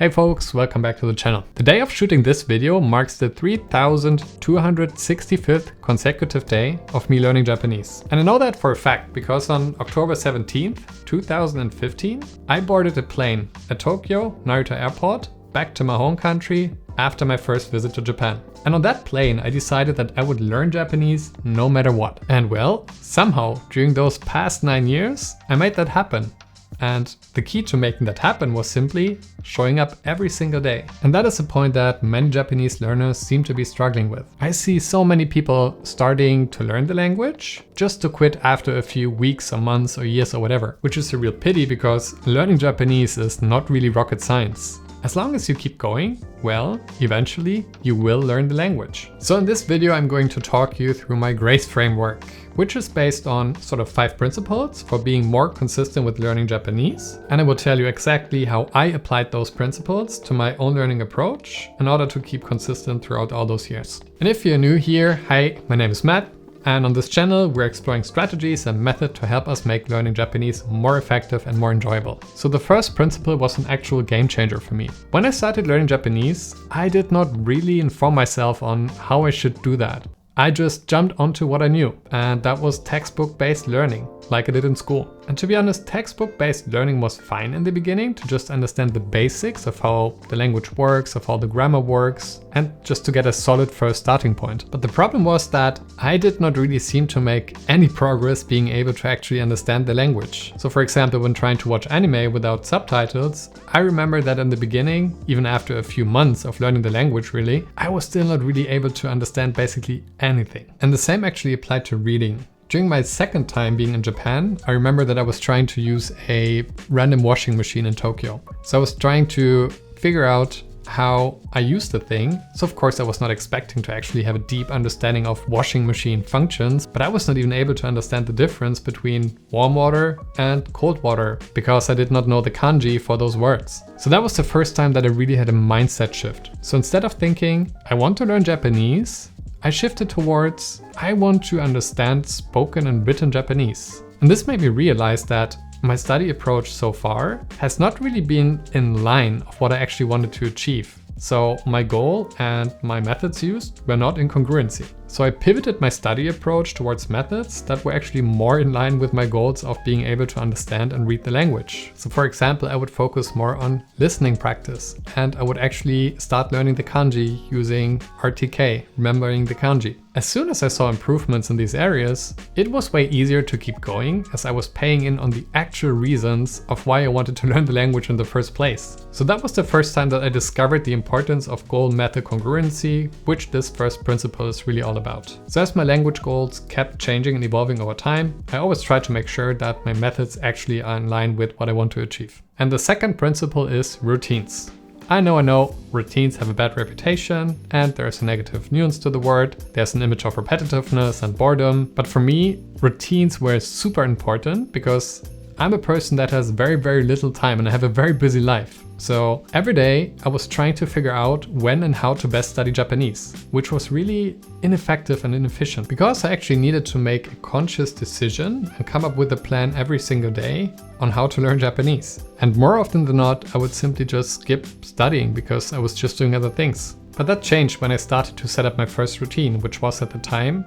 Hey folks, welcome back to the channel. The day of shooting this video marks the 3265th consecutive day of me learning Japanese. And I know that for a fact because on October 17th, 2015, I boarded a plane at Tokyo Narita Airport back to my home country after my first visit to Japan. And on that plane, I decided that I would learn Japanese no matter what. And well, somehow during those past 9 years, I made that happen. And the key to making that happen was simply showing up every single day. And that is a point that many Japanese learners seem to be struggling with. I see so many people starting to learn the language just to quit after a few weeks or months or years or whatever, which is a real pity because learning Japanese is not really rocket science. As long as you keep going, well, eventually you will learn the language. So in this video, I'm going to talk you through my GRASE framework, which is based on sort of 5 principles for being more consistent with learning Japanese. And I will tell you exactly how I applied those principles to my own learning approach in order to keep consistent throughout all those years. And if you're new here, hi, my name is Matt. And on this channel, we're exploring strategies and methods to help us make learning Japanese more effective and more enjoyable. So the first principle was an actual game changer for me. When I started learning Japanese, I did not really inform myself on how I should do that. I just jumped onto what I knew, and that was textbook-based learning, like I did in school. And to be honest, textbook-based learning was fine in the beginning to just understand the basics of how the language works, of how the grammar works, and just to get a solid first starting point. But the problem was that I did not really seem to make any progress being able to actually understand the language. So for example, when trying to watch anime without subtitles, I remember that in the beginning, even after a few months of learning the language really, I was still not really able to understand basically anything. And the same actually applied to reading. During my second time being in Japan, I remember that I was trying to use a random washing machine in Tokyo. So I was trying to figure out how I use the thing. So of course I was not expecting to actually have a deep understanding of washing machine functions, but I was not even able to understand the difference between warm water and cold water because I did not know the kanji for those words. So that was the first time that I really had a mindset shift. So instead of thinking, I want to learn Japanese, I shifted towards, I want to understand spoken and written Japanese. And this made me realize that my study approach so far has not really been in line of what I actually wanted to achieve. So my goal and my methods used were not in congruency. So I pivoted my study approach towards methods that were actually more in line with my goals of being able to understand and read the language. So for example, I would focus more on listening practice, and I would actually start learning the kanji using RTK, remembering the kanji. As soon as I saw improvements in these areas, it was way easier to keep going as I was paying in on the actual reasons of why I wanted to learn the language in the first place. So that was the first time that I discovered the importance of goal-method congruency, which this first principle is really all about. So as my language goals kept changing and evolving over time, I always tried to make sure that my methods actually are in line with what I want to achieve. And the second principle is routines. I know, routines have a bad reputation and there's a negative nuance to the word. There's an image of repetitiveness and boredom. But for me, routines were super important because I'm a person that has very, very little time and I have a very busy life. So every day I was trying to figure out when and how to best study Japanese, which was really ineffective and inefficient because I actually needed to make a conscious decision and come up with a plan every single day on how to learn Japanese. And more often than not, I would simply just skip studying because I was just doing other things. But that changed when I started to set up my first routine, which was at the time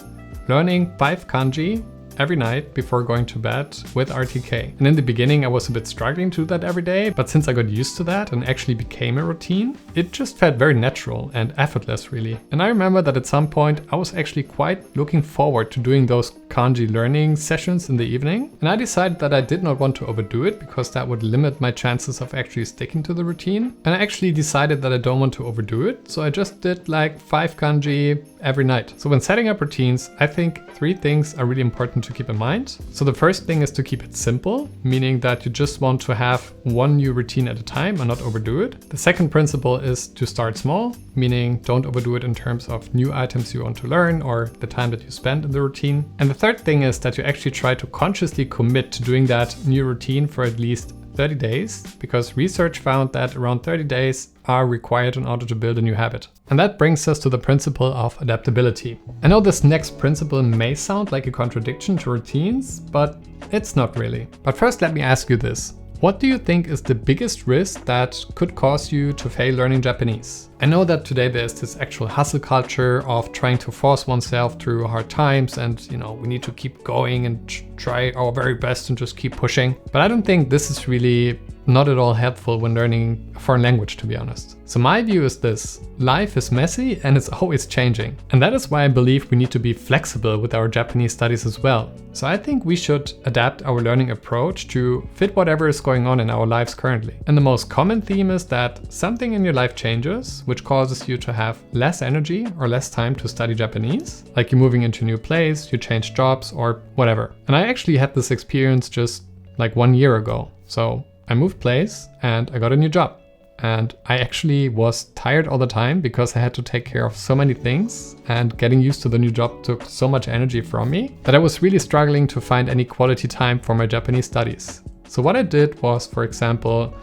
learning 5 kanji every night before going to bed with RTK. And in the beginning, I was a bit struggling to do that every day, but since I got used to that and actually became a routine, it just felt very natural and effortless really. And I remember that at some point, I was actually quite looking forward to doing those kanji learning sessions in the evening. And I decided that I did not want to overdo it because that would limit my chances of actually sticking to the routine. And I actually decided that I don't want to overdo it. So I just did like 5 kanji every night. So when setting up routines, I think 3 things are really important to keep in mind. So the first thing is to keep it simple, meaning that you just want to have one new routine at a time and not overdo it. The second principle is to start small, meaning don't overdo it in terms of new items you want to learn or the time that you spend in the routine. And the third thing is that you actually try to consciously commit to doing that new routine for at least 30 days, because research found that around 30 days are required in order to build a new habit. And that brings us to the principle of adaptability. I know this next principle may sound like a contradiction to routines, but it's not really. But first let me ask you this. What do you think is the biggest risk that could cause you to fail learning Japanese? I know that today there's this actual hustle culture of trying to force oneself through hard times and, we need to keep going and try our very best and just keep pushing. But I don't think this is really not at all helpful when learning a foreign language, to be honest. So my view is this: life is messy and it's always changing. And that is why I believe we need to be flexible with our Japanese studies as well. So I think we should adapt our learning approach to fit whatever is going on in our lives currently. And the most common theme is that something in your life changes, which causes you to have less energy or less time to study Japanese. Like you're moving into a new place, you change jobs or whatever. And I actually had this experience just like 1 year ago. So I moved place and I got a new job. And I actually was tired all the time because I had to take care of so many things, and getting used to the new job took so much energy from me that I was really struggling to find any quality time for my Japanese studies. So what I did was, for example,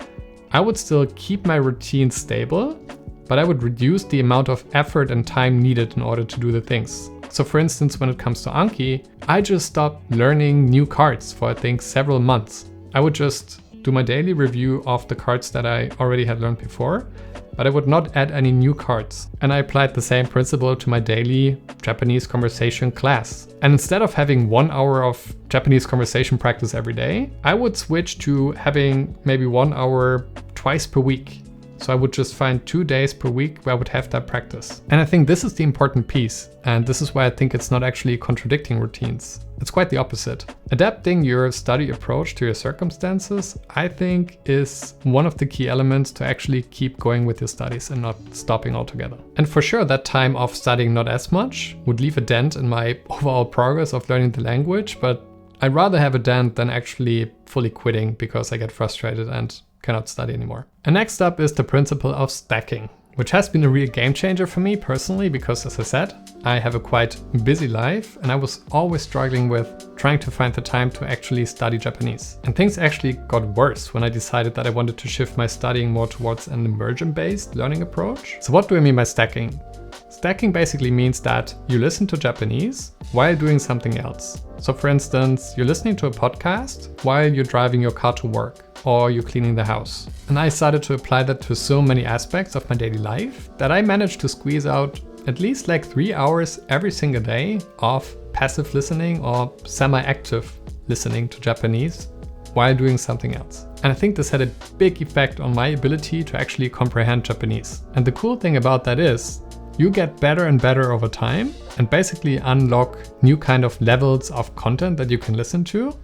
I would still keep my routine stable, but I would reduce the amount of effort and time needed in order to do the things. So for instance, when it comes to Anki, I just stopped learning new cards for I think several months. I would just do my daily review of the cards that I already had learned before, but I would not add any new cards. And I applied the same principle to my daily Japanese conversation class. And instead of having 1 hour of Japanese conversation practice every day, I would switch to having maybe 1 hour twice per week. So I would just find 2 days per week where I would have that practice. And I think this is the important piece. And this is why I think it's not actually contradicting routines. It's quite the opposite. Adapting your study approach to your circumstances, I think, is one of the key elements to actually keep going with your studies and not stopping altogether. And for sure, that time of studying not as much would leave a dent in my overall progress of learning the language, but I'd rather have a dent than actually fully quitting because I get frustrated and cannot study anymore. And next up is the principle of stacking, which has been a real game changer for me personally because, as I said, I have a quite busy life and I was always struggling with trying to find the time to actually study Japanese. And things actually got worse when I decided that I wanted to shift my studying more towards an immersion-based learning approach. So what do I mean by stacking? Stacking basically means that you listen to Japanese while doing something else. So for instance, you're listening to a podcast while you're driving your car to work, or you're cleaning the house. And I started to apply that to so many aspects of my daily life that I managed to squeeze out at least like 3 hours every single day of passive listening or semi-active listening to Japanese while doing something else. And I think this had a big effect on my ability to actually comprehend Japanese. And the cool thing about that is you get better and better over time and basically unlock new kind of levels of content that you can listen to.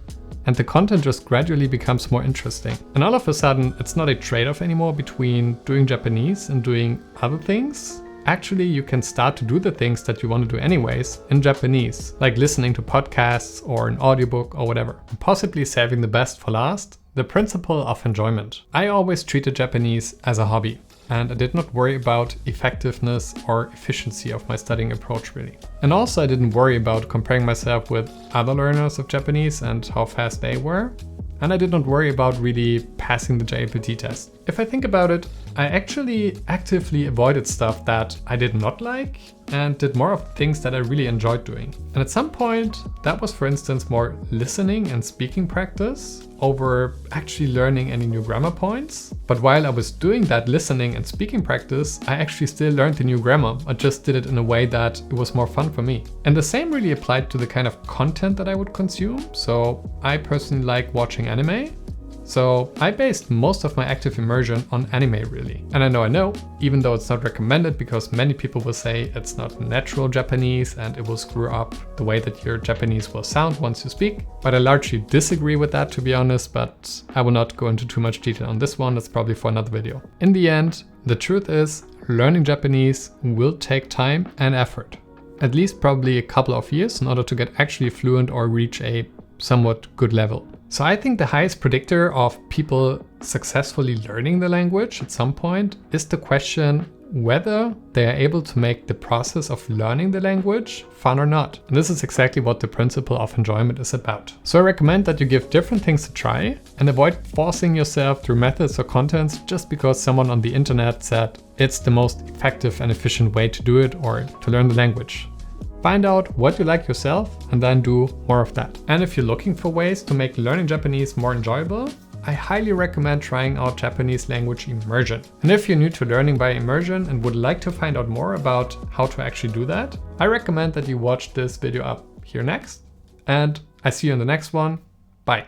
And the content just gradually becomes more interesting. And all of a sudden, it's not a trade-off anymore between doing Japanese and doing other things. Actually, you can start to do the things that you want to do anyways in Japanese, like listening to podcasts or an audiobook or whatever. And possibly saving the best for last, the principle of enjoyment. I always treated Japanese as a hobby, and I did not worry about effectiveness or efficiency of my studying approach really. And also I didn't worry about comparing myself with other learners of Japanese and how fast they were. And I did not worry about really passing the JLPT test. If I think about it, I actually actively avoided stuff that I did not like and did more of things that I really enjoyed doing. And at some point, that was, for instance, more listening and speaking practice over actually learning any new grammar points. But while I was doing that listening and speaking practice, I actually still learned the new grammar. I just did it in a way that it was more fun for me. And the same really applied to the kind of content that I would consume. So I personally like watching anime. So I based most of my active immersion on anime really. And I know, even though it's not recommended because many people will say it's not natural Japanese and it will screw up the way that your Japanese will sound once you speak. But I largely disagree with that, to be honest, but I will not go into too much detail on this one. That's probably for another video. In the end, the truth is learning Japanese will take time and effort. At least probably a couple of years in order to get actually fluent or reach a somewhat good level. So I think the highest predictor of people successfully learning the language at some point is the question whether they are able to make the process of learning the language fun or not. And this is exactly what the principle of enjoyment is about. So I recommend that you give different things a try and avoid forcing yourself through methods or contents just because someone on the internet said it's the most effective and efficient way to do it or to learn the language. Find out what you like yourself and then do more of that. And if you're looking for ways to make learning Japanese more enjoyable, I highly recommend trying out Japanese language immersion. And if you're new to learning by immersion and would like to find out more about how to actually do that, I recommend that you watch this video up here next. And I see you in the next one. Bye.